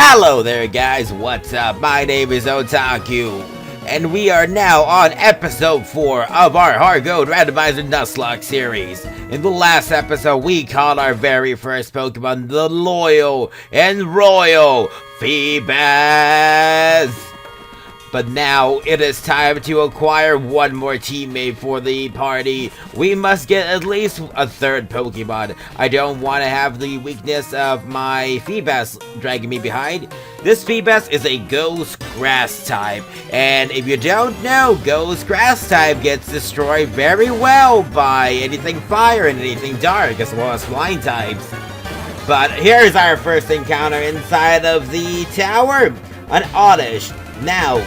Hello there guys, what's up? My name is Otaku, and we are now on episode 4 of our Heartgold Randomizer Nuzlocke series. In the last episode, we caught our very first Pokemon, the loyal and royal Feebas. But now it is time to acquire one more teammate for the party. We must get at least a third Pokemon. I don't want to have the weakness of my Feebas dragging me behind. This Feebas is a Ghost Grass type. And if you don't know, Ghost Grass type gets destroyed very well by anything fire and anything dark, as well as flying types. But here's our first encounter inside of the tower. An Oddish. Now,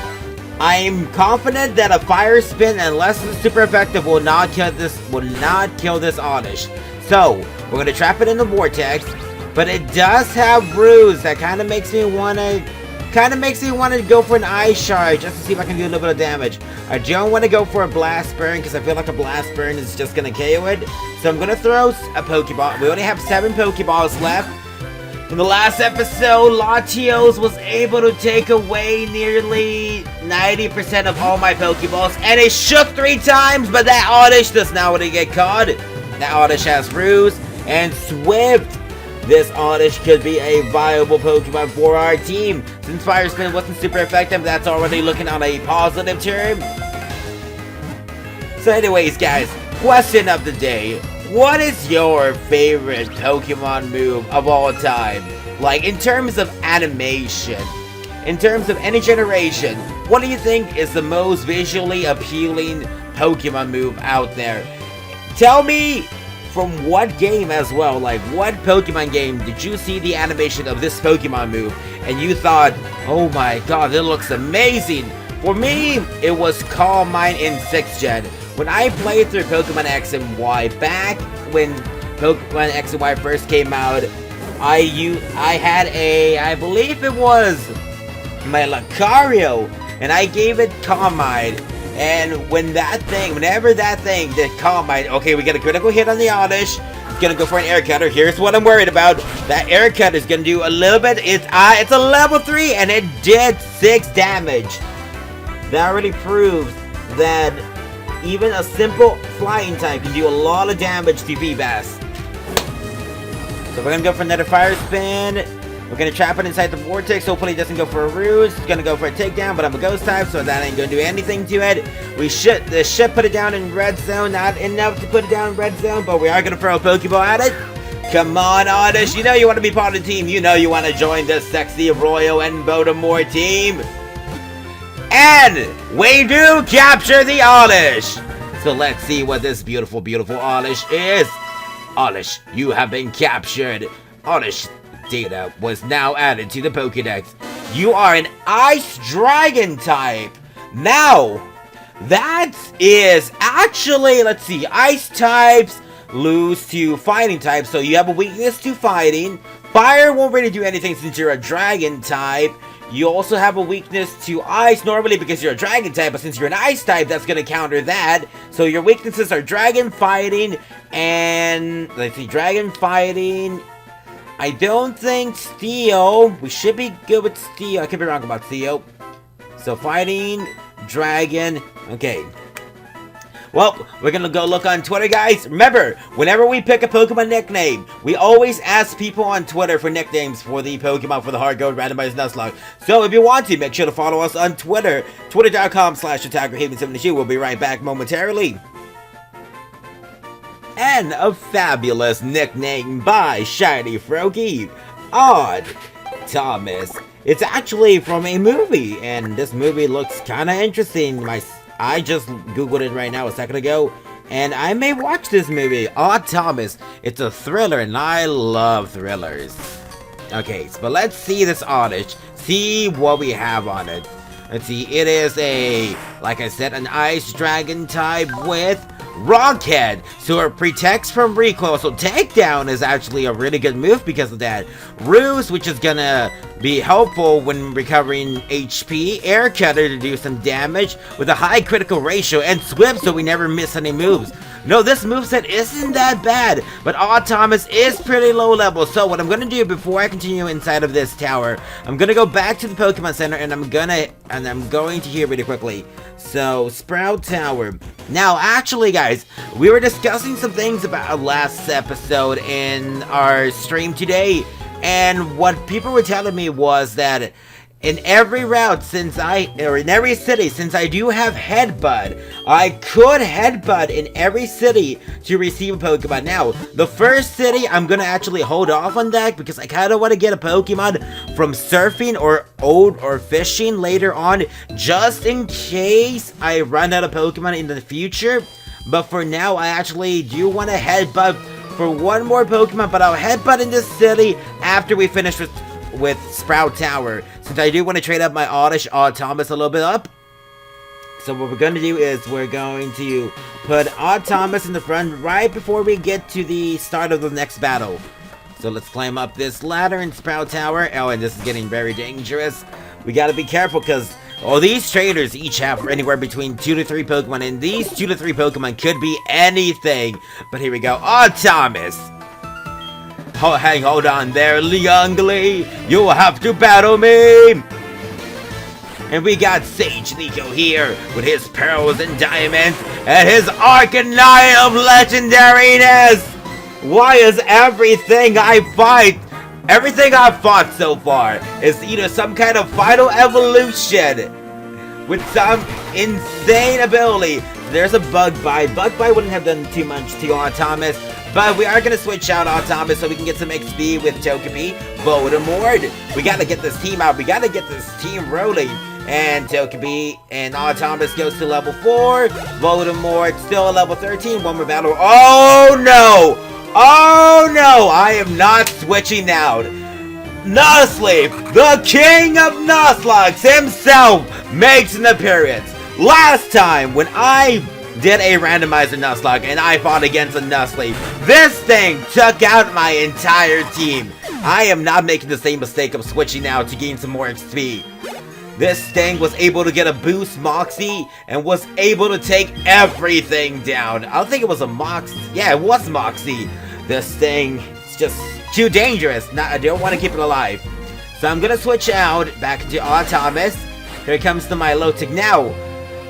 I'm confident that a fire spin, unless it's super effective, will not kill this Oddish. So we're gonna trap it in the vortex, but it does have bruise that kind of makes me wanna go for an Ice Shard just to see if I can do a little bit of damage. I don't want to go for a Blast Burn because I feel like a Blast Burn is just gonna KO it. So I'm gonna throw a Pokeball. We only have 7 Pokeballs left. In the last episode, Latios was able to take away nearly 90% of all my Pokeballs, and it shook 3 times, but that Oddish does not want to get caught. That Oddish has Ruse and Swift. This Oddish could be a viable Pokemon for our team. Since Fire Spin wasn't super effective, that's already looking on a positive term. So anyways, guys, question of the day. What is your favorite Pokemon move of all time? Like, in terms of animation, in terms of any generation, what do you think is the most visually appealing Pokemon move out there? Tell me from what game as well, like what Pokemon game did you see the animation of this Pokemon move and you thought, oh my god, it looks amazing? For me, it was Calm Mind in 6th Gen. When I played through Pokemon X and Y, back when Pokemon X and Y first came out, I had I believe it was my Lucario, and I gave it Calm Mind. And whenever that thing did Calm Mind, okay, we get a critical hit on the Oddish. It's gonna go for an Air Cutter. Here's what I'm worried about. That Air Cutter is gonna do a little bit. It's a level 3, and it did 6 damage. That already proves that even a simple flying type can do a lot of damage to Feebas. So we're gonna go for another Fire Spin. We're gonna trap it inside the vortex. Hopefully it doesn't go for a Ruse. It's gonna go for a takedown, but I'm a Ghost type, so that ain't gonna do anything to it. This should put it down in Red Zone. Not enough to put it down in Red Zone, but we are gonna throw a Pokeball at it. Come on, Oddish. You know you want to be part of the team. You know you want to join the sexy Royal and Voldemort team. And we do capture the Oddish. So let's see what this beautiful, beautiful Oddish is. Oddish, you have been captured. Oddish data was now added to the Pokédex. You are an Ice Dragon type. Now, that is actually, let's see, Ice types lose to Fighting types, so you have a weakness to Fighting. Fire won't really do anything since you're a Dragon type. You also have a weakness to Ice normally because you're a Dragon type, but since you're an Ice type, that's going to counter that. So your weaknesses are Dragon, Fighting, and let's see, Dragon, Fighting. I don't think Steel. We should be good with Steel. I could be wrong about Steel. So Fighting, Dragon. Okay. Well, we're gonna go look on Twitter, guys. Remember, whenever we pick a Pokemon nickname, we always ask people on Twitter for nicknames for the Pokemon for the Heartgold Randomizer Nuzlocke. So if you want to, make sure to follow us on Twitter, twitter.com/AttackRaven72. We'll be right back momentarily. And a fabulous nickname by Shiny Froakie, Odd Thomas. It's actually from a movie, and this movie looks kind of interesting. I just googled it right now a second ago, and I may watch this movie. Odd Thomas. It's a thriller, and I love thrillers. Okay, so let's see this Oddish. See what we have on it. Let's see. It is like I said, an Ice Dragon type with Rockhead, so it protects from recoil, so takedown is actually a really good move because of that. Ruse, which is gonna be helpful when recovering HP. Air Cutter to do some damage with a high critical ratio, and Swift so we never miss any moves. No, this moveset isn't that bad, but Autonomous is pretty low level, so what I'm gonna do before I continue inside of this tower, I'm gonna go back to the Pokemon Center, and I'm going to here really quickly. So, Sprout Tower. Now, actually, guys, we were discussing some things about last episode in our stream today, and what people were telling me was that in every route, in every city, since I do have Headbutt, I could Headbutt in every city to receive a Pokemon. Now, the first city, I'm gonna actually hold off on that because I kinda wanna get a Pokemon from surfing or fishing later on, just in case I run out of Pokemon in the future. But for now, I actually do wanna Headbutt for one more Pokemon, but I'll Headbutt in this city after we finish with Sprout Tower, since I do want to trade up my Oddish Autonomous a little bit up. So what we're going to do is we're going to put Autonomous in the front right before we get to the start of the next battle. So let's climb up this ladder in Sprout Tower. Oh, and this is getting very dangerous. We gotta be careful because these traders each have anywhere between 2 to 3 Pokemon, and these 2 to 3 Pokemon could be anything. But here we go, Autonomous. Hold on there, Liangli. You'll have to battle me. And we got Sage Nico here with his pearls and diamonds and his Arcanine of legendariness. Why is everything I've fought so far is either some kind of final evolution with some insane ability? There's a Bug Bite. Bug Bite wouldn't have done too much to Autonomous, but we are going to switch out Autonomous so we can get some XP with Togepi. Voldemort. We got to get this team out. We got to get this team rolling. And Togepi and Autonomous goes to level 4. Voldemort still at level 13. One more battle. Oh no! Oh no! I am not switching out. Nuzlocke, the king of Nuzlocke himself, makes an appearance. Last time when I did a randomizer Nuzlocke and I fought against a Nuzlocke, this thing took out my entire team. I am not making the same mistake of switching out to gain some more XP. This thing was able to get a boost Moxie and was able to take everything down. I don't think it was a Moxie. Yeah, it was Moxie. This thing is just too dangerous. I don't want to keep it alive. So I'm going to switch out back to Autonomous. Here comes the Milotic. Now,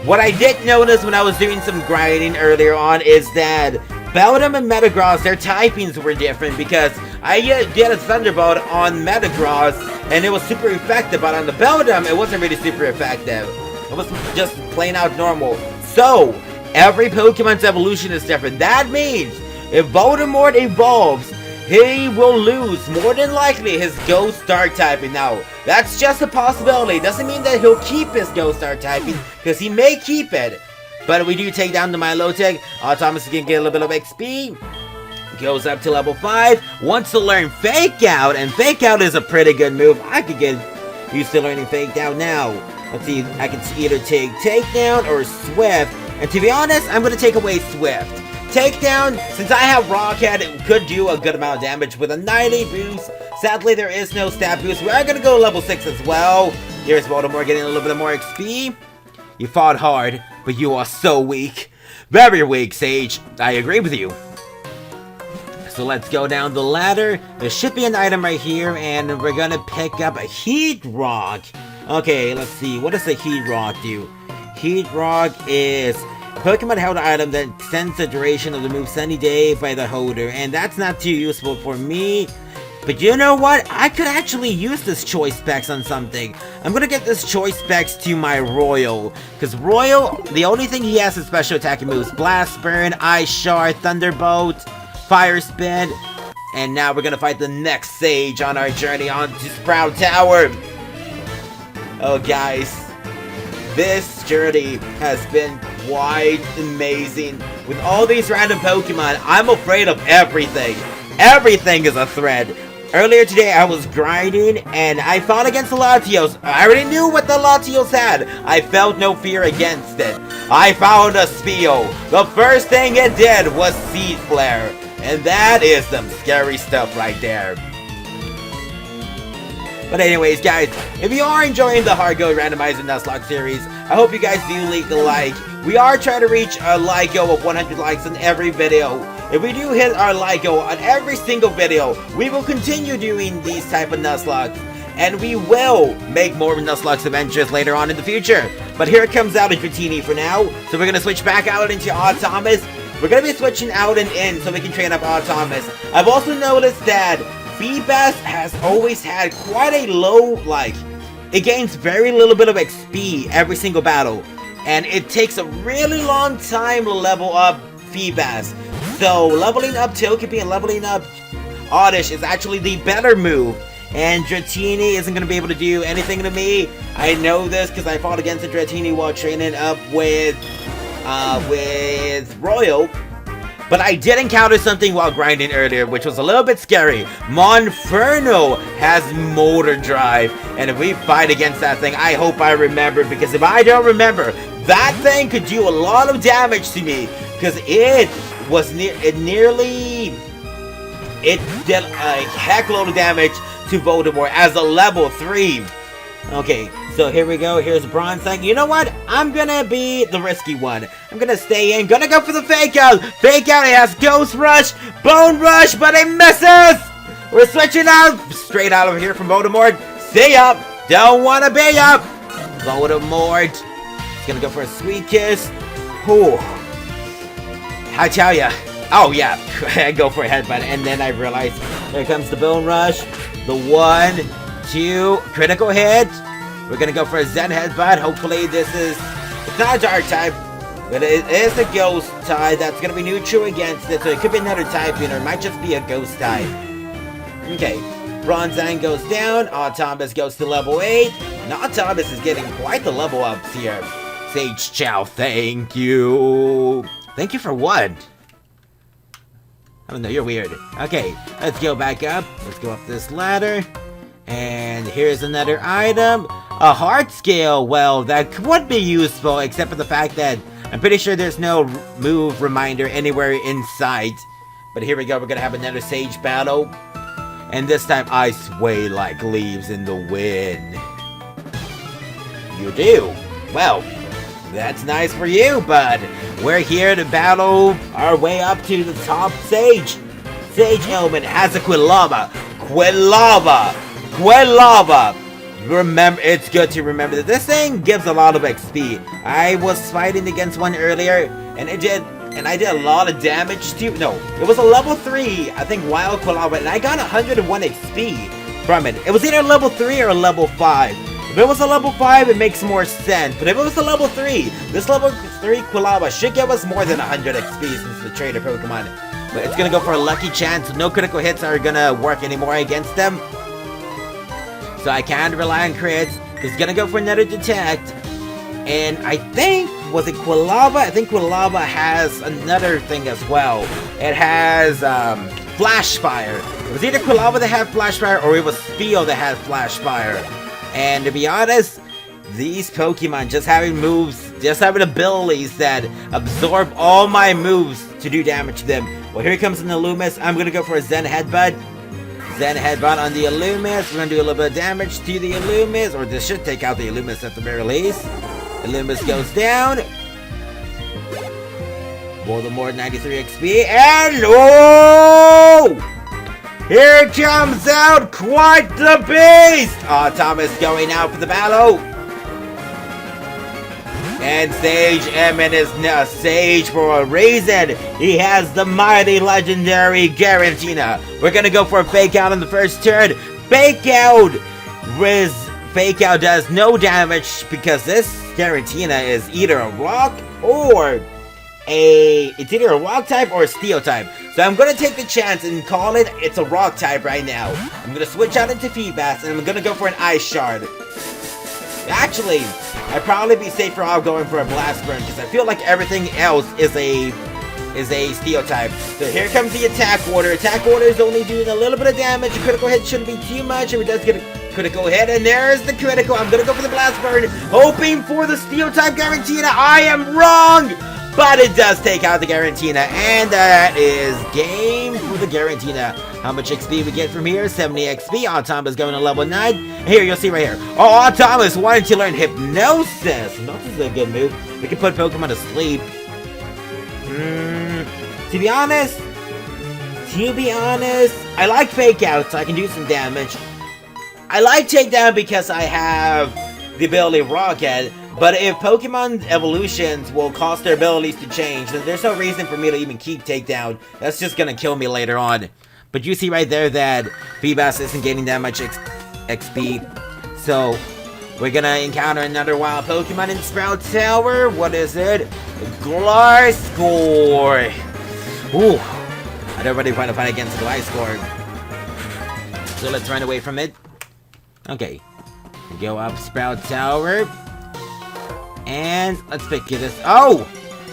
what I did notice when I was doing some grinding earlier on is that Beldum and Metagross, their typings were different because I did a Thunderbolt on Metagross and it was super effective, but on the Beldum, it wasn't really super effective. It was just plain out normal. So, every Pokemon's evolution is different. That means if Voldemort evolves, he will lose, more than likely, his Ghost Dark typing. Now, that's just a possibility. Doesn't mean that he'll keep his Ghost Dark typing, because he may keep it. But we do take down the Milotic. Autonomous is going to get a little bit of XP. Goes up to level 5. Wants to learn Fake Out, and Fake Out is a pretty good move. I could get used to learning Fake Out now. Let's see, I can either take Takedown or Swift. And to be honest, I'm going to take away Swift. Takedown, since I have Rockhead, it could do a good amount of damage with a 90 boost. Sadly, there is no stat boost. We are going to go level 6 as well. Here's Voldemort getting a little bit more XP. You fought hard, but you are so weak. Very weak, Sage. I agree with you. So let's go down the ladder. There should be an item right here, and we're going to pick up a Heat Rock. Okay, let's see. What does the Heat Rock do? Heat Rock is Pokemon held item that extends the duration of the move Sunny Day by the holder, and that's not too useful for me. But you know what? I could actually use this Choice Specs on something. I'm gonna get this Choice Specs to my Royal, because Royal, the only thing he has is special attacking moves: Blast Burn, Ice Shard, Thunderbolt, Fire Spin, and now we're gonna fight the next Sage on our journey on to Sprout Tower. Oh guys, this journey has been quite amazing. With all these random Pokemon, I'm afraid of everything. Everything is a threat. Earlier today, I was grinding, and I fought against the Latios. I already knew what the Latios had. I felt no fear against it. I found a Spio. The first thing it did was Seed Flare. And that is some scary stuff right there. But anyways, guys, if you are enjoying the Heartgold Randomizer Nuzlocke series, I hope you guys do leave a like. We are trying to reach a like goal of 100 likes on every video. If we do hit our like goal on every single video, we will continue doing these type of Nuzlocks. And we will make more Nuzlocke adventures later on in the future. But here it comes out of Dratini for now. So we're going to switch back out into Autonomous. We're going to be switching out and in so we can train up Autonomous. I've also noticed that Feebas has always had quite a low, it gains very little bit of XP every single battle. And it takes a really long time to level up Feebas. So leveling up Togepi and leveling up Oddish is actually the better move. And Dratini isn't going to be able to do anything to me. I know this because I fought against the Dratini while training up with Royal. But I did encounter something while grinding earlier, which was a little bit scary. Monferno has Motor Drive. And if we fight against that thing, I hope I remember. Because if I don't remember, that thing could do a lot of damage to me. Because it did a heck load of damage to Voldemort as a level 3. Okay, so here we go. Here's Bronze thing. You know what? I'm gonna be the risky one. I'm gonna stay in. Gonna go for the fake out. Fake out. It has Ghost Rush, Bone Rush, but it misses. We're switching out. Straight out of here from Voldemort. See ya. Don't wanna be up. Voldemort. He's gonna go for a Sweet Kiss. Whew. I tell ya. Oh yeah, I go for a headbutt, and then I realize here comes the Bone Rush. The 1, 2, critical hit. We're gonna go for a Zen headbutt. Hopefully this is, it's not a dark type, but it is a ghost type that's gonna be neutral against it, so it could be another type, or it might just be a ghost type. Okay, Bronzine goes down, Autonomous goes to level 8, and Autonomous is getting quite the level ups here. Sage Chow, thank you. Thank you for what? Oh no, you're weird. Okay, let's go back up. Let's go up this ladder. And here's another item. A heart scale. Well, that would be useful, except for the fact that I'm pretty sure there's no move reminder anywhere in sight. But here we go. We're going to have another Sage battle. And this time I sway like leaves in the wind. You do? Well, that's nice for you, bud. We're here to battle our way up to the top Sage. Sage Element has a Quilava. Remember, it's good to remember that this thing gives a lot of XP. I was fighting against one earlier, and I did a lot of damage to, no, it was a level 3, I think, Wild Quilava, and I got 101 XP from it. It was either level 3 or level 5. If it was a level 5, it makes more sense. But if it was a level 3, this level 3 Quilava should give us more than 100 XP since the trader Pokemon. But it's going to go for a lucky chance. No critical hits are going to work anymore against them. So I can't rely on crits. It's going to go for another Detect. And I think, was it Quilava? I think Quilava has another thing as well. It has Flash Fire. It was either Quilava that had Flash Fire or it was Spio that had Flash Fire. And to be honest, these Pokemon just having moves, just having abilities that absorb all my moves to do damage to them. Well, here comes an Illumis. I'm going to go for a Zen Headbutt. Zen Headbutt on the Illumis. We're going to do a little bit of damage to the Illumis, or this should take out the Illumis at the very least. Illumis goes down. Voldemort 93 XP, and oh! Here comes out quite the beast! Thomas going out for the battle. And Sage Emmett is now Sage for a reason. He has the mighty legendary Garantina. We're gonna go for a Fake Out on the first turn. Fake Out does no damage because this Garantina is either a rock or it's either a rock type or a steel type. So I'm gonna take the chance and call it's a rock type right now. I'm gonna switch out into Feebas and I'm gonna go for an Ice Shard. Actually, I'd probably be safer off going for a Blast Burn because I feel like everything else is a is a steel type. So here comes the attack order. Attack order is only doing a little bit of damage. Critical hit shouldn't be too much. If it does get a critical hit, and there's the critical. I'm gonna go for the blast burn, hoping for the steel type Garantina. I am wrong, but it does take out the Garantina, and that is game for the Garantina. How much XP we get from here? 70 XP. Automa's going to level 9. Here, you'll see right here. Oh, Automa's wanting to learn Hypnosis. Hypnosis is a good move. We can put Pokemon to sleep. To be honest, I like Fake Out, so I can do some damage. I like Takedown because I have the ability Rocket, but if Pokemon evolutions will cause their abilities to change, then there's no reason for me to even keep Takedown. That's just gonna kill me later on. But you see right there that Feebas isn't getting that much XP, so we're gonna encounter another wild Pokemon in Sprout Tower. What is it? Gliscor. Ooh, I don't really want to fight against Gliscor, so let's run away from it. Okay, go up Sprout Tower, and let's pick this. Oh,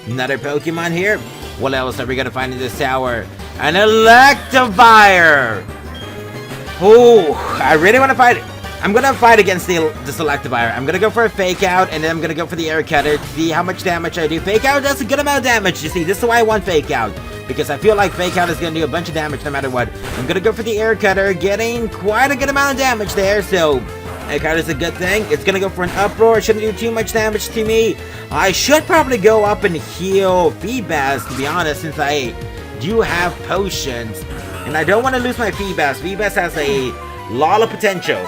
another Pokemon here. What else are we gonna find in this tower? An Electivire. Ooh, I really want to fight. I'm gonna fight against this Electivire. I'm gonna go for a Fake Out, and then I'm gonna go for the Air Cutter to see how much damage I do. Fake Out does a good amount of damage. You see, this is why I want Fake Out, because I feel like Fake Out is gonna do a bunch of damage no matter what. I'm gonna go for the Air Cutter, getting quite a good amount of damage there. So Air Cutter is a good thing. It's gonna go for an Uproar. It shouldn't do too much damage to me. I should probably go up and heal Feebas, to be honest, since I do have potions, and I don't want to lose my Feebas. Feebas has a lot of potential.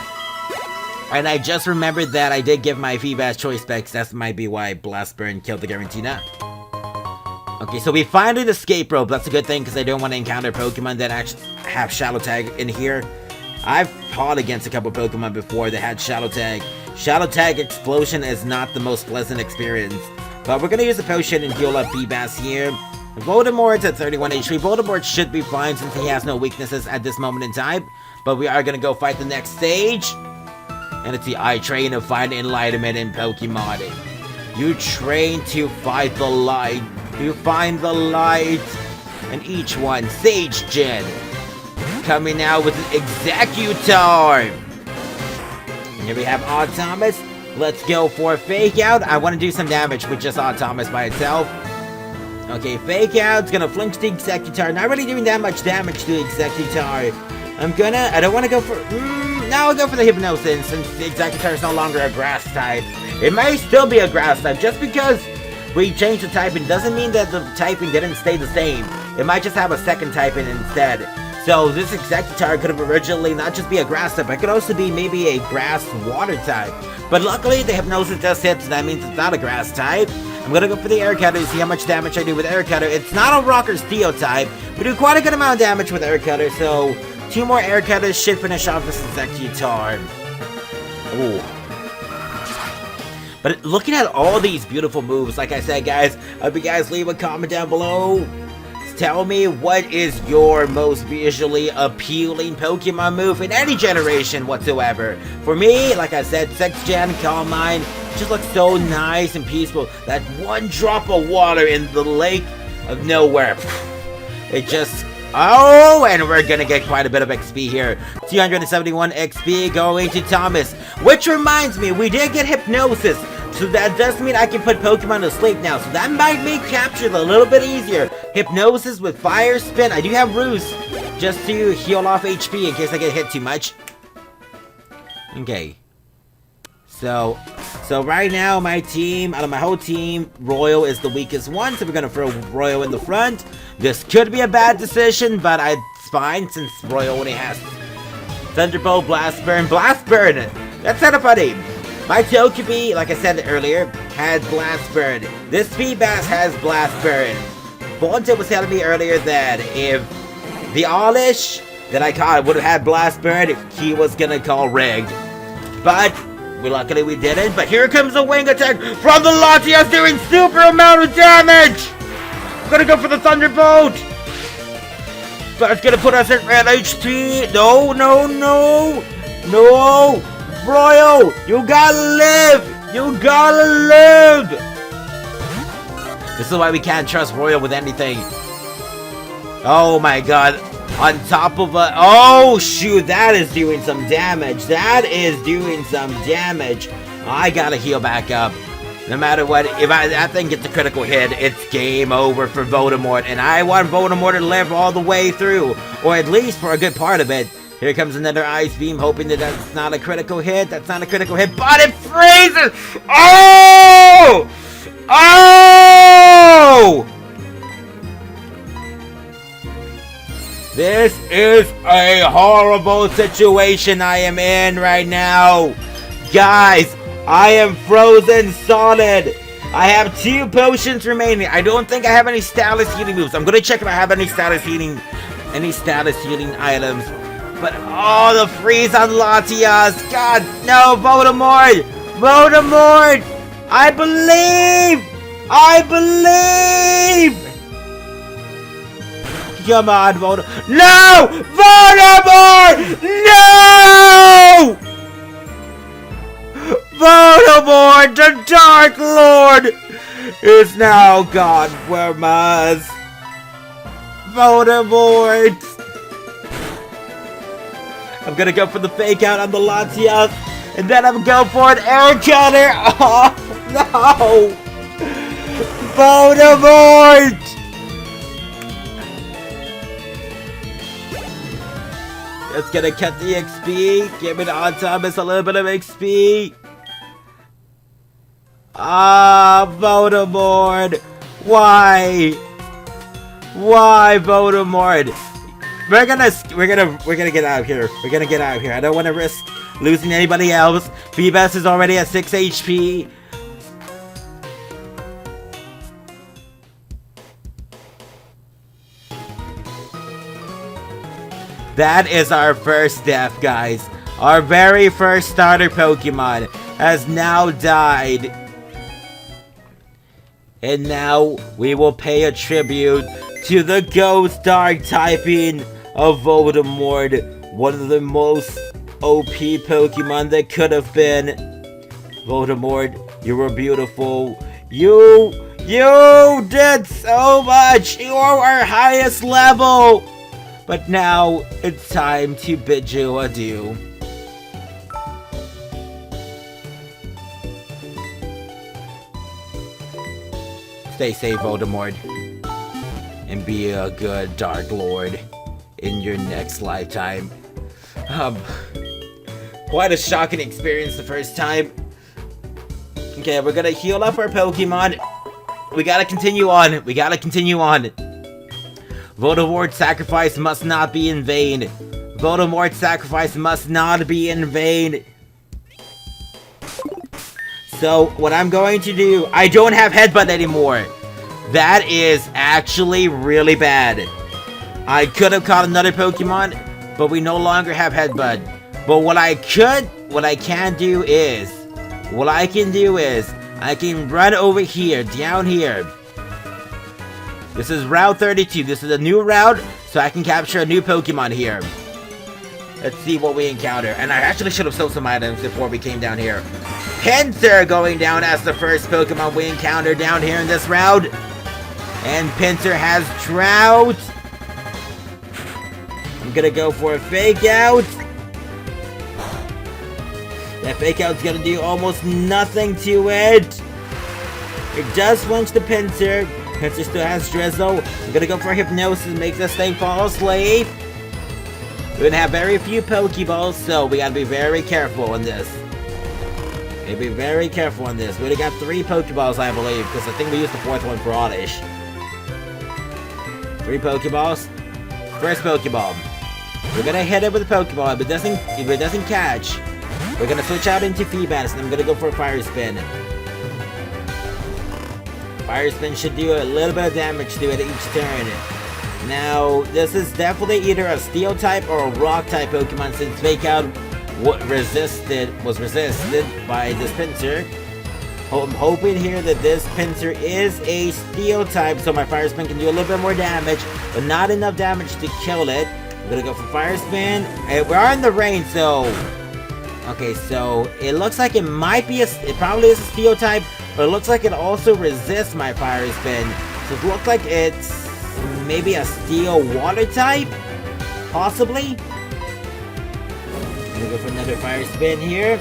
And I just remembered that I did give my Feebas choice specs. That might be why Blast Burn killed the Garantina. Okay, so we finally escape rope. That's a good thing because I don't want to encounter Pokemon that actually have Shadow Tag in here. I've fought against a couple Pokemon before that had Shadow Tag. Shadow Tag Explosion is not the most pleasant experience. But we're going to use a potion and heal up Feebas here. Voldemort's at 31 HP. Voldemort should be fine since he has no weaknesses at this moment in time. But we are going to go fight the next stage. And it's the I train to find enlightenment in Pokemon. You train to fight the light. You find the light. And each one, Sage Gen. Coming out with an Executor. Here we have Automas. Let's go for Fake Out. I want to do some damage with just Automas by itself. Okay, Fake Out's gonna flinch the Executor. Not really doing that much damage to Executor. I don't want to go for... now I'll go for the Hypnosis, since the Executor is no longer a grass type. It may still be a grass type. Just because we changed the typing doesn't mean that the typing didn't stay the same. It might just have a second typing instead. So this Executor could have originally not just be a grass type, it could also be maybe a grass water type. But luckily the Hypnosis does hit, so that means it's not a grass type. I'm gonna go for the Air Cutter to see how much damage I do with Air Cutter. It's not a Rock or Steel type. We do quite a good amount of damage with Air Cutter, so 2 more Air Cutters should finish off this Executor. Ooh. But looking at all these beautiful moves, like I said, guys, I hope you guys leave a comment down below. Tell me what is your most visually appealing Pokemon move in any generation whatsoever. For me, like I said, 6th Gen Calm Mind just looks so nice and peaceful. That one drop of water in the lake of nowhere. It just... oh, and we're gonna get quite a bit of XP here. 271 XP going to Thomas. Which reminds me, we did get Hypnosis. So that does mean I can put Pokemon to sleep now. So that might make captures a little bit easier. Hypnosis with Fire Spin. I do have Roost just to heal off HP in case I get hit too much. Okay. So right now my team, out of my whole team, Royal is the weakest one. So we're going to throw Royal in the front. This could be a bad decision, but it's fine since Royal only has Thunderbolt, Blast Burn. Blast Burn! That's not a funny. My Togepi, like I said earlier, has Blast Burn. This Feebas has Blast Burn. Bonta was telling me earlier that if the Olish that I caught would have had Blast Burn, he was gonna call rigged. But luckily we didn't. But here comes a wing attack from the Latias doing super amount of damage. I'm gonna go for the Thunderbolt. That's gonna put us at red HP. No, no, no, no. Royal, you gotta live! You gotta live! This is why we can't trust Royal with anything. Oh my god. On top of a... Oh, shoot. That is doing some damage. That is doing some damage. I gotta heal back up. No matter what, if that thing gets a critical hit, it's game over for Voldemort. And I want Voldemort to live all the way through. Or at least for a good part of it. Here comes another Ice Beam, hoping that that's not a critical hit. That's not a critical hit, but it freezes! Oh! Oh! This is a horrible situation I am in right now. Guys, I am frozen solid. I have 2 potions remaining. I don't think I have any status healing moves. I'm gonna check if I have any status healing items. But oh, the freeze on Latias. God, no, Voldemort. Voldemort. I believe. Come on, Voldemort. No! Voldemort! No! Voldemort, the Dark Lord, is now gone from us. Voldemort. I'm gonna go for the fake out on the Latias, and then I'm going for an air cutter. Oh, no! Voldemort! It's gonna cut the XP. Give it on Thomas a little bit of XP. Ah, Voldemort. Why? Why, Voldemort? We're gonna get out of here. We're gonna get out of here. I don't want to risk losing anybody else. Phoebus is already at 6 HP. That is our first death, guys. Our very first starter Pokemon has now died. And now we will pay a tribute to the Ghost Dark typing of Voldemort. One of the most OP Pokemon that could have been. Voldemort, you were beautiful. You did so much. You are our highest level. But now, it's time to bid you adieu. Stay safe, Voldemort. And be a good Dark Lord in your next lifetime. Quite a shocking experience the first time. Okay, we're gonna heal up our Pokemon. We gotta continue on. Voldemort's sacrifice must not be in vain. Voldemort's sacrifice must not be in vain. So, what I'm going to do... I don't have Headbutt anymore. That is actually really bad. I could have caught another Pokemon, but we no longer have Headbutt. But what I can do is... I can run over here, down here. This is Route 32. This is a new route, so I can capture a new Pokemon here. Let's see what we encounter. And I actually should have sold some items before we came down here. Pinsir going down as the first Pokemon we encounter down here in this route. And Pinsir has Drought. I'm gonna go for a Fake Out. That Fake Out's gonna do almost nothing to it. It does flinch the Pinsir. Pinsir still has Drizzle. I'm gonna go for Hypnosis, make this thing fall asleep. We're gonna have very few Pokeballs, so we gotta be very careful in this. We only got 3 Pokeballs, I believe, because I think we used the 4th one for Oddish. 3 Pokeballs. First Pokeball. We're gonna hit it with a Pokeball. If it doesn't catch, we're gonna switch out into Feebas, and I'm gonna go for a Fire Spin. Fire Spin should do a little bit of damage to it each turn. Now, this is definitely either a Steel type or a Rock type Pokemon, since Fake Out was resisted by this Pinsir. I'm hoping here that this Pinsir is a Steel type, so my Fire Spin can do a little bit more damage, but not enough damage to kill it. I'm gonna go for Fire Spin. Hey, we are in the rain, so Okay, so it looks like it might be it probably is a steel type, but it looks like it also resists my fire spin. So it looks like it's maybe a steel water type, possibly. I'm gonna go for another fire spin here.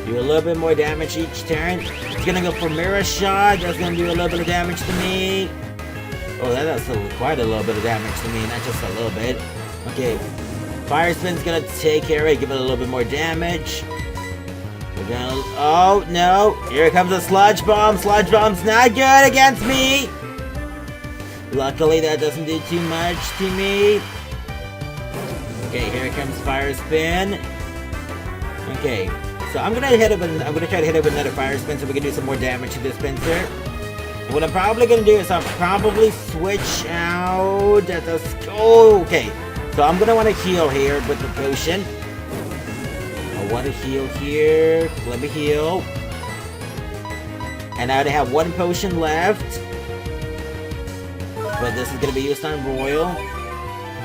Do a little bit more damage each turn. It's gonna go for mirror shot. That's gonna do a little bit of damage to me. Oh, that does quite a little bit of damage to me, not just a little bit. Okay. Fire spin's gonna take care of it, give it a little bit more damage. We're gonna. Oh no! Here comes a sludge bomb. Sludge bomb's not good against me. Luckily, that doesn't do too much to me. Okay, here comes fire spin. Okay, so I'm gonna try to hit it with another fire spin so we can do some more damage to this Pincer. What I'm probably gonna do is I'll probably switch out at the. Oh, okay. So I'm gonna want to heal here with the potion. I want to heal here. Let me heal. And I only have one potion left. But this is gonna be used on Royal.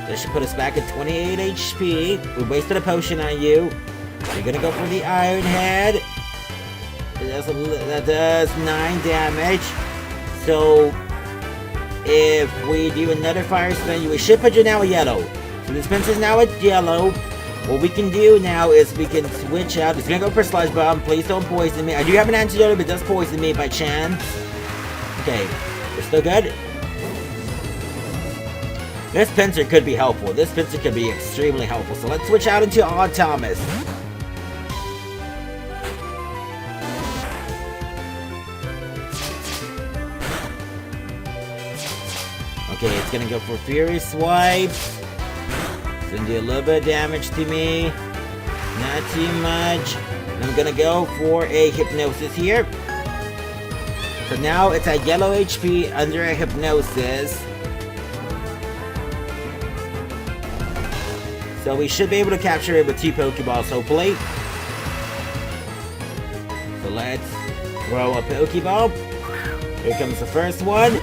This should put us back at 28 HP. We wasted a potion on you. You're gonna go for the Iron Head. That does 9 damage. So if we do another fire spin, we should put you now a yellow. So this Pincer's now at yellow. What we can do now is we can switch out. It's gonna go for Sludge Bomb. Please don't poison me. I do have an antidote, but it does poison me by chance. Okay, we're still good. This Pincer could be helpful. This Pincer could be extremely helpful. So let's switch out into Odd Thomas. Okay, it's gonna go for Fury Swipe. It's gonna do a little bit of damage to me. Not too much. And I'm gonna go for a Hypnosis here. So now it's at yellow HP under a Hypnosis. So we should be able to capture it with 2 Pokeballs, hopefully. So let's throw a Pokeball. Here comes the first one.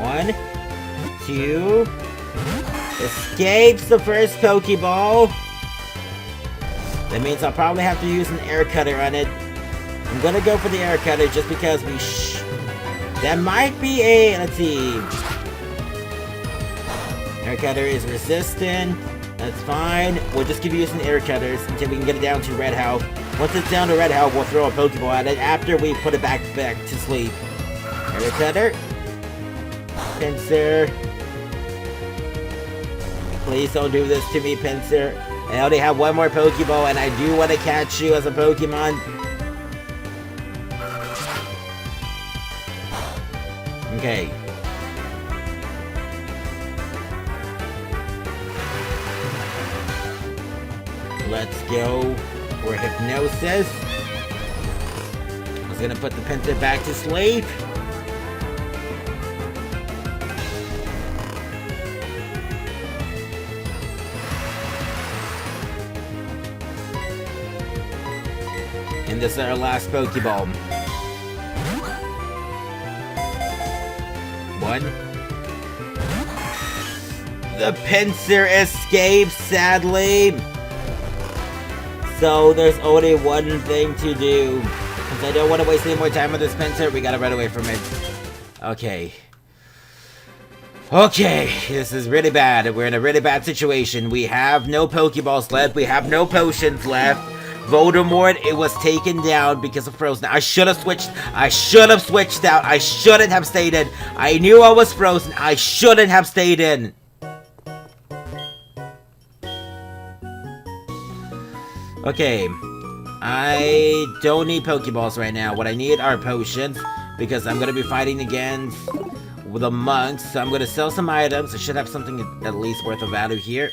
1, 2. Escapes the first Pokeball. That means I'll probably have to use an Air Cutter on it. I'm gonna go for the Air Cutter just because that might be a... Let's see. Air Cutter is resistant. That's fine. We'll just keep using Air Cutters until we can get it down to red health. Once it's down to red health, we'll throw a Pokeball at it after we put it back to sleep. Air Cutter. Pincer. Please don't do this to me, Pincer. I only have one more Pokeball and I do want to catch you as a Pokemon. Okay. Let's go for Hypnosis. I was gonna put the Pincer back to sleep. And this is our last Pokeball. 1. The Pincer escaped, sadly. So there's only one thing to do. Since I don't want to waste any more time with this Pincer, we gotta run away from it. Okay. Okay, this is really bad. We're in a really bad situation. We have no Pokeballs left. We have no potions left. Voldemort, it was taken down because of frozen. I should have switched out. I shouldn't have stayed in. I knew I was frozen. I shouldn't have stayed in. Okay, I don't need Pokeballs right now. What I need are potions because I'm going to be fighting against the monks. So I'm going to sell some items. I should have something at least worth of value here.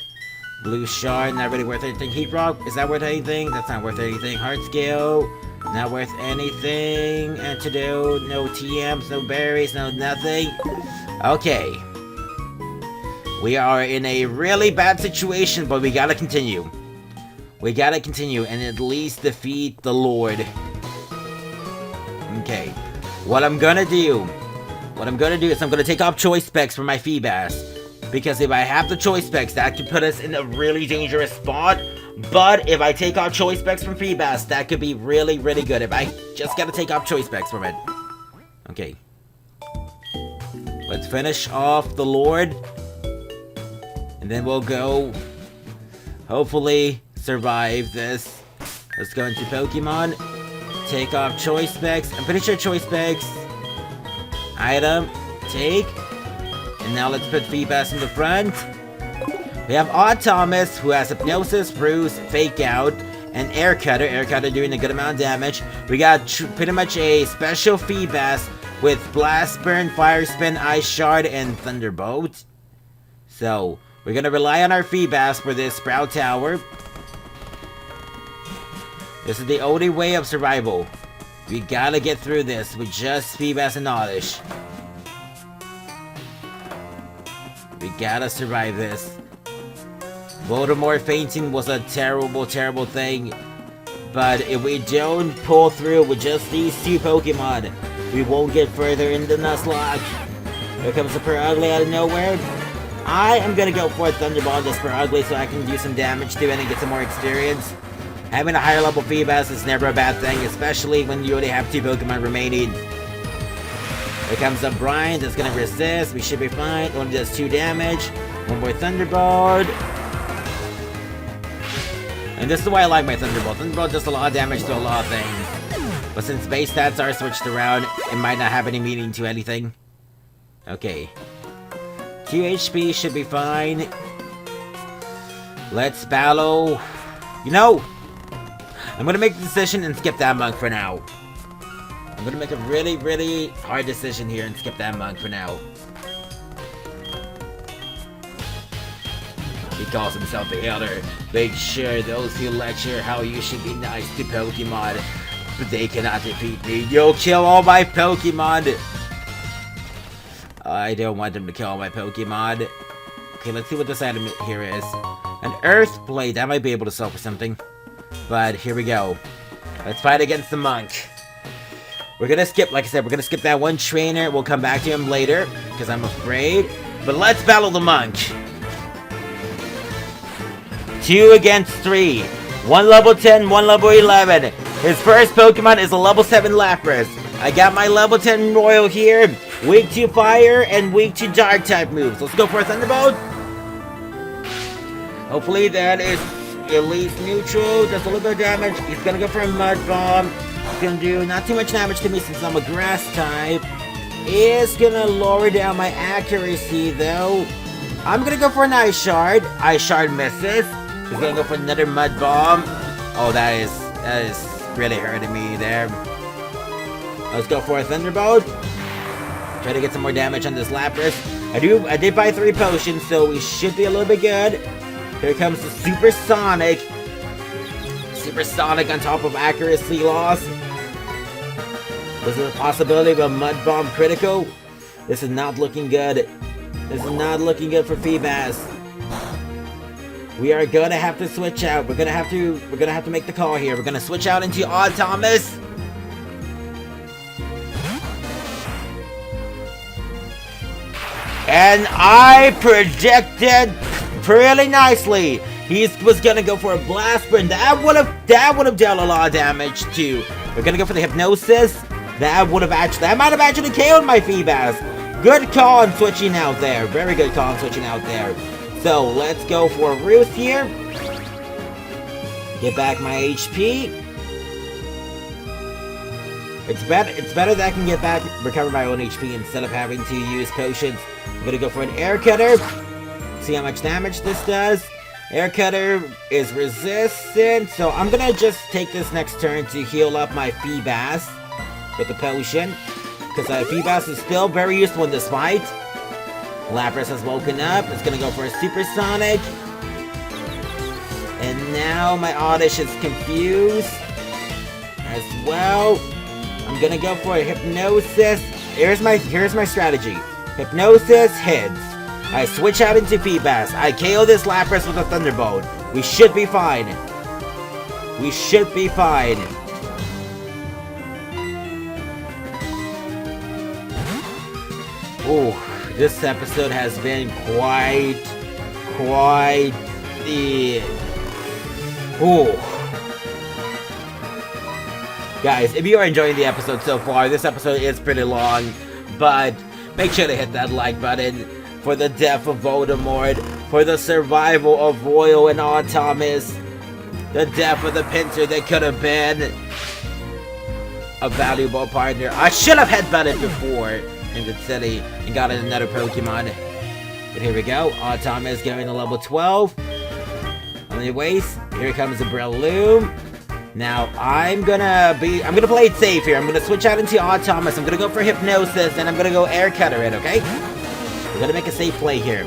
Blue Shard, not really worth anything. Heat Rock, is that worth anything? That's not worth anything. Heart Scale, not worth anything. Antidote, no TMs, no berries, no nothing. Okay. We are in a really bad situation, but we gotta continue. We gotta continue and at least defeat the Lord. Okay. What I'm gonna do is I'm gonna take off choice specs for my Feebas. Because if I have the choice specs, that could put us in a really dangerous spot. But if I take off choice specs from Feebas, that could be really, really good. If I just gotta take off choice specs from it. Okay. Let's finish off the Lord. And then we'll go, hopefully, survive this. Let's go into Pokemon. Take off choice specs. I'm pretty sure choice specs. Item. Take. And now let's put Feebas in the front. We have Odd Thomas, who has Hypnosis, Bruise, Fake Out, and Air Cutter. Air Cutter doing a good amount of damage. We got pretty much a special Feebas with Blast Burn, Fire Spin, Ice Shard, and Thunderbolt. So, we're gonna rely on our Feebas for this Sprout Tower. This is the only way of survival. We gotta get through this with just Feebas and Oddish. We gotta survive this. Voldemort fainting was a terrible, terrible thing. But if we don't pull through with just these two Pokemon, we won't get further in the Nuzlocke. Here comes the Ugly out of nowhere. I am gonna go for a Thunderbolt this Ugly so I can do some damage to it and get some more experience. Having a higher level Feebas is never a bad thing, especially when you only have two Pokemon remaining. Here comes a Brian that's gonna resist. We should be fine. Only does 2 damage. One more Thunderbolt. And this is why I like my Thunderbolt. Thunderbolt does a lot of damage to a lot of things. But since base stats are switched around, it might not have any meaning to anything. Okay. 2 HP should be fine. Let's battle. You know, I'm gonna make the decision and skip that monk for now. I'm gonna make a really, really hard decision here and skip that monk for now. He calls himself the Elder. Make sure those who lecture how you should be nice to Pokemon, but they cannot defeat me. You'll kill all my Pokemon. I don't want them to kill all my Pokemon. Okay, let's see what this item here is. An Earth Blade. That might be able to sell for something. But here we go. Let's fight against the monk. We're gonna skip, like I said, we're gonna skip that one trainer. We'll come back to him later, because I'm afraid. But let's battle the monk. 2 against 3. 1 level 10, 1 level 11. His first Pokemon is a level 7 Lapras. I got my level 10 Royal here. Weak to Fire and weak to Dark type moves. Let's go for a Thunderbolt. Hopefully that is at least neutral. Just a little bit of damage. He's gonna go for a Mud Bomb. It's gonna do not too much damage to me since I'm a Grass type. It's gonna lower down my accuracy though. I'm gonna go for an Ice Shard. Ice Shard misses. He's gonna go for another Mud Bomb. Oh, that is really hurting me there. Let's go for a Thunderbolt. Try to get some more damage on this Lapras. I did buy 3 potions, so we should be a little bit good. Here comes the Supersonic. Supersonic on top of accuracy loss. This is a possibility of a Mud Bomb critical. This is not looking good. This is not looking good for Feebas. We are gonna have to switch out. We're gonna have to make the call here. We're gonna switch out into Odd Thomas. And I projected pretty nicely. He was gonna go for a Blast Burn. That would have dealt a lot of damage too. We're gonna go for the Hypnosis. That might have actually killed my Feebas. Good call on switching out there. Very good call on switching out there. So let's go for Roost here. Get back my HP. It's better that I can recover my own HP instead of having to use potions. I'm gonna go for an Air Cutter. See how much damage this does. Air Cutter is resistant, so I'm gonna just take this next turn to heal up my Feebas with the potion. Because Feebas is still very useful in this fight. Lapras has woken up. It's gonna go for a Supersonic. And now my Oddish is confused as well. I'm gonna go for a Hypnosis. Here's my strategy. Hypnosis hits. I switch out into Feebas. I KO this Lapras with a Thunderbolt. We should be fine. We should be fine. Ooh, This episode has been quite the... Ooh. Guys, if you are enjoying the episode so far, this episode is pretty long, but make sure to hit that like button for the death of Voldemort, for the survival of Royal and Thomas, the death of the pincer that could have been a valuable partner. I should have headbutted before in the city and got another Pokemon. But here we go. Thomas going to level 12. Anyways, here comes the Breloom. Now I'm gonna play it safe here. I'm gonna switch out into Thomas. I'm gonna go for Hypnosis, and I'm gonna go Air Cutter it, okay? We're gonna make a safe play here.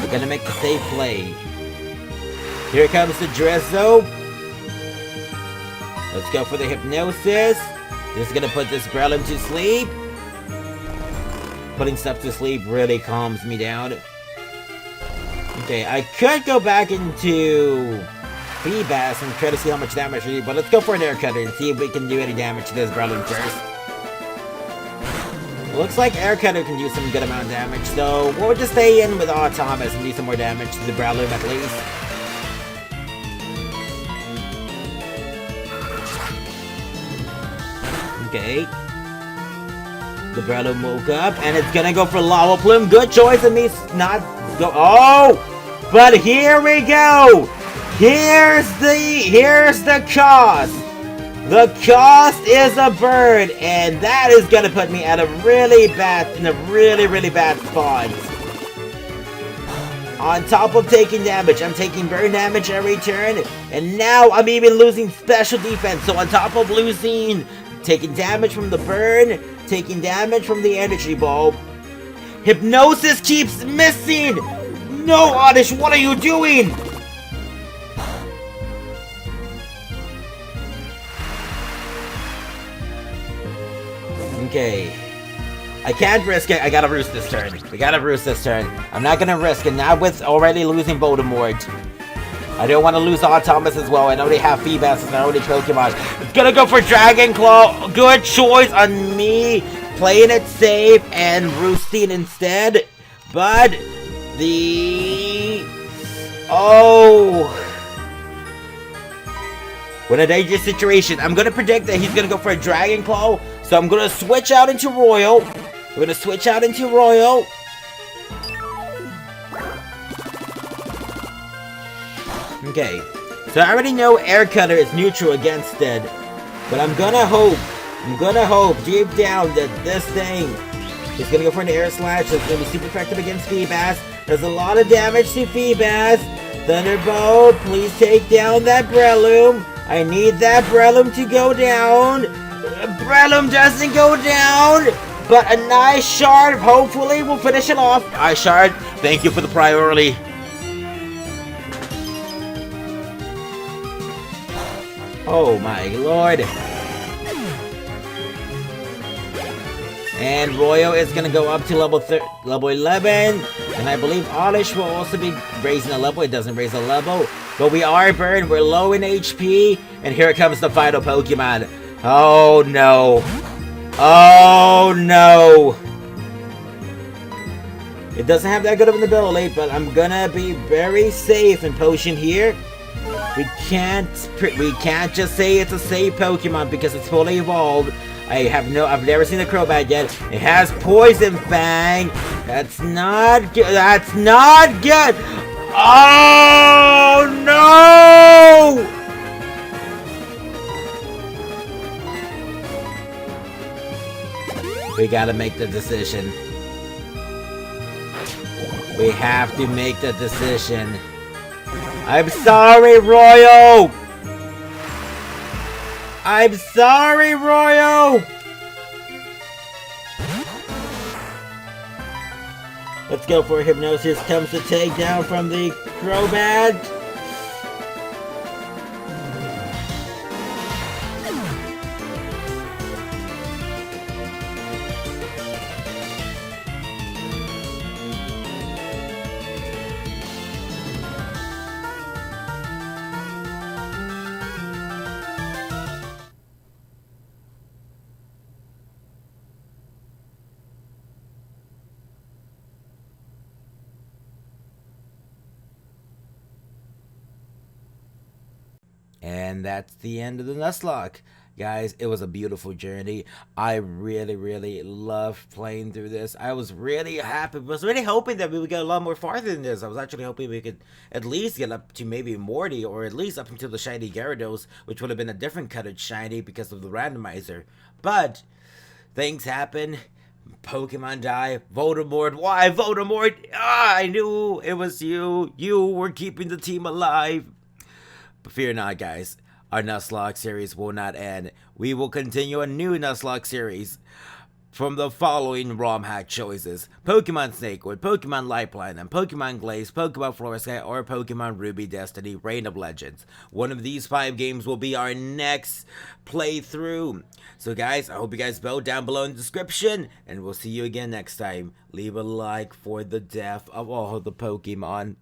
We're gonna make a safe play. Here comes the Drizzle. Let's go for the Hypnosis. This is gonna put this Breloom to sleep. Putting stuff to sleep really calms me down. Okay, I could go back into Feebas and try to see how much damage we do, but let's go for an Air Cutter and see if we can do any damage to this Breloom first. Looks like Air Cutter can do some good amount of damage, so we'll just stay in with Thomas and do some more damage to the Breloom at least. Okay. The Breloom woke up, and it's gonna go for Lava Plume. Good choice of me not go. Oh! But here we go! Here's the cost. The cost is a bird, and that is gonna put me at a really bad spot. On top of taking damage, I'm taking burn damage every turn, and now I'm even losing special defense. So on top of taking damage from the burn, taking damage from the energy bulb, Hypnosis keeps missing. No, Oddish, what are you doing? Okay. I can't risk it. I gotta roost this turn. We gotta roost this turn. I'm not gonna risk it. Not with already losing Voldemort. I don't want to lose Thomas as well. I already have Feebas and I already Pokemon. It's gonna go for Dragon Claw. Good choice on me. Playing it safe and roosting instead. But we're in a dangerous situation. I'm gonna predict that he's gonna go for a Dragon Claw. So I'm gonna switch out into Royal. We're gonna switch out into Royal. Okay. So I already know Air Cutter is neutral against it. But I'm gonna hope deep down that this thing is gonna go for an Air Slash. It's gonna be super effective against Feebas. There's a lot of damage to Feebas. Thunderbolt, please take down that Breloom. I need that Breloom to go down. Breloom doesn't go down, but a nice shard hopefully will finish it off. Nice shard, thank you for the priority. Oh my lord. And Royal is gonna go up to level 11, and I believe Oddish will also be raising a level. It doesn't raise a level, but we are burned. We're low in HP, and here comes the final Pokemon. Oh no. Oh no. It doesn't have that good of an ability, but I'm gonna be very safe in Potion here. We can't just say it's a safe Pokemon because it's fully evolved. I've never seen a Crobat yet. It has Poison Fang. That's not good. That's not good. Oh no! We gotta make the decision. We have to make the decision. I'm sorry, Royal! I'm sorry, Royal! Let's go for Hypnosis. Comes the takedown from the Crobat. And that's the end of the Nuzlocke. Guys, it was a beautiful journey. I really loved playing through this. I was really happy. I was really hoping that we would get a lot more farther than this. I was actually hoping we could at least get up to maybe Morty, or at least up until the shiny Gyarados, which would have been a different colored shiny because of the randomizer. But things happen. Pokemon die. Voldemort. Why Voldemort? Ah, I knew it was you. You were keeping the team alive. But fear not, guys. Our Nuzlocke series will not end. We will continue a new Nuzlocke series from the following ROM hack choices: Pokemon Snakewood, Pokemon Lifeline, and Pokemon Glaze, Pokemon Florska, or Pokemon Ruby Destiny Reign of Legends. One of these 5 games will be our next playthrough. So guys, I hope you guys vote down below in the description, and we'll see you again next time. Leave a like for the death of all the Pokemon.